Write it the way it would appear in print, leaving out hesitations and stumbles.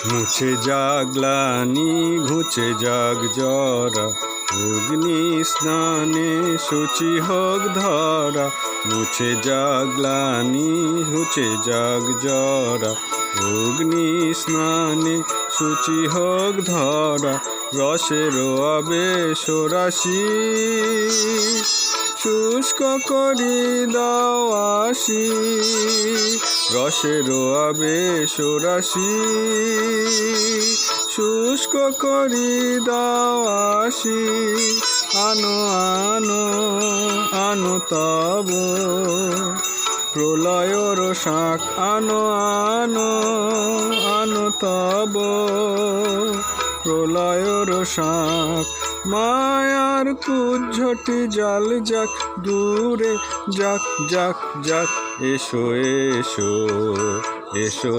মুছে যাক গ্লানি ঘুচে যাক জরা, অগ্নি স্নানে শুচি হোক ধরা। মুছে যাক গ্লানি ঘুচে যাক জরা, অগ্নি স্নানে শুচি হোক ধরা। রসের আবেশ রাশি শুষ্ক করি দাও আসি, রসের আবেশ রাশি শুষ্ক করি দাও আসি। আনো আনো আনো তব প্রলয়র শাঁখ, আনো আনো আনো তব প্রলয়র শাঁখ। মায়ার কুজ্ঝটি জাল যাক দূরে যাক যাক যাক, এসো এসো এসো।